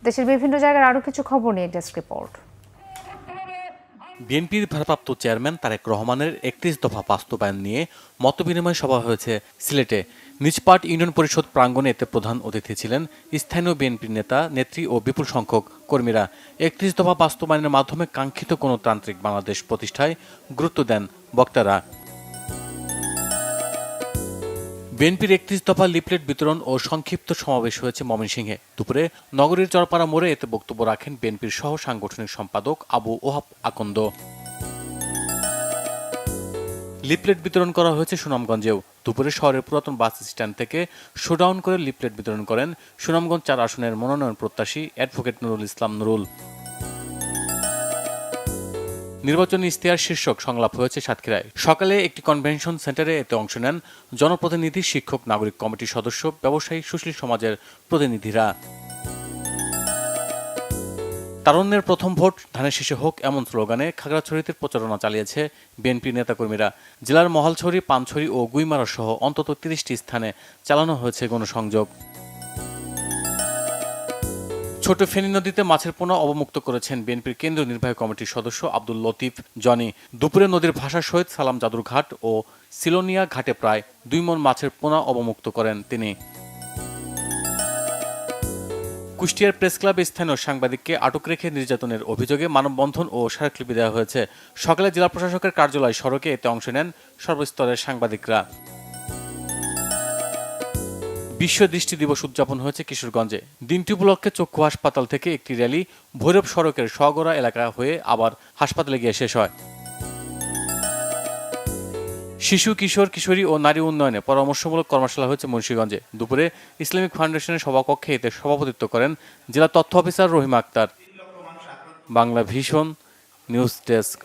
দেশের বিভিন্ন জায়গার আরো কিছু খবর নিয়ে ডেস্ক রিপোর্ট। বিএনপির ভারপ্রাপ্ত চেয়ারম্যান তারেক রহমানের ৩১ দফা বাস্তবায়ন নিয়ে মতবিনিময় সভা হয়েছে সিলেটে। নিজপাট ইউনিয়ন পরিষদ প্রাঙ্গণে এতে প্রধান অতিথি ছিলেন স্থানীয় বিএনপির নেতা নেত্রী ও বিপুল সংখ্যক কর্মীরা। ৩১ দফা বাস্তবায়নের মাধ্যমে কাঙ্ক্ষিত গণতান্ত্রিক বাংলাদেশ প্রতিষ্ঠায় গুরুত্ব দেন বক্তারা। বিএনপির ৩১ দফা লিফলেট বিতরণ ও সংক্ষিপ্ত সমাবেশ হয়েছে ময়মনসিংহে। দুপুরে নগরীর চরপাড়া মোড়ে এতে বক্তব্য রাখেন বিএনপির সহ সাংগঠনিক সম্পাদক আবু ওহাব আকন্দ। লিফলেট বিতরণ করা হয়েছে সুনামগঞ্জেও। দুপুরে শহরের পুরাতন বাস স্ট্যান্ড থেকে শোডাউন করে লিফলেট বিতরণ করেন সুনামগঞ্জ ৪ আসনের মনোনয়ন প্রত্যাশী অ্যাডভোকেট নুরুল ইসলাম নুরুল। নির্বাচনী ইশতেহার শীর্ষক সংলাপ হয়েছে সাতক্ষীরায়। সকালে একটি কনভেনশন সেন্টারে এতে অংশ নেন জনপ্রতিনিধি, শিক্ষক, নাগরিক কমিটির সদস্য, ব্যবসায়ী, সুশীল সমাজের প্রতিনিধিরা। তারুণ্যের প্রথম ভোট ধানের শীষে হোক এমন স্লোগানে খাগড়াছড়িতে প্রচারণা চালিয়েছে বিএনপি নেতাকর্মীরা। জেলার মহালছড়ি, পানছড়ি ও গুইমারা সহ অন্তত ৩০টি স্থানে চালানো হয়েছে গণসংযোগ। ছোট ফেনী নদীতে মাছের পোনা অবমুক্ত করেছেন বিএনপির কেন্দ্রীয় নির্বাহী কমিটির সদস্য আব্দুল লতিফ জনি। দুপুরে নদীর ভাষা সহিত সালাম জাদুর ঘাট ও সিলোনিয়া ঘাটে প্রায় ২ মণ মাছের পোনা অবমুক্ত করেন তিনি। কুষ্টিয়ার প্রেস ক্লাবে স্থানীয় সাংবাদিককে আটক রেখে নির্যাতনের অভিযোগে মানববন্ধন ও স্মারকলিপি দেওয়া হয়েছে। সকালে জেলা প্রশাসকের কার্যালয় সড়কে এতে অংশ নেন সর্বস্তরের সাংবাদিকরা। বিশ্ব দৃষ্টি দিবস উদযাপন হয়েছে কিশোরগঞ্জে। দিনটি উপলক্ষে চক্ষু হাসপাতাল থেকে একটি র্যালি ভৈরব সড়কের সোয়াগড়া এলাকা হয়ে আবার হাসপাতালে গিয়ে শেষ হয়। শিশু, কিশোর, কিশোরী ও নারী উন্নয়নে পরামর্শমূলক কর্মশালা হয়েছে মুন্সিগঞ্জে। দুপুরে ইসলামিক ফাউন্ডেশনের সভাকক্ষে এতে সভাপতিত্ব করেন জেলা তথ্য officer Rahima Akter. Bangla vision news desk.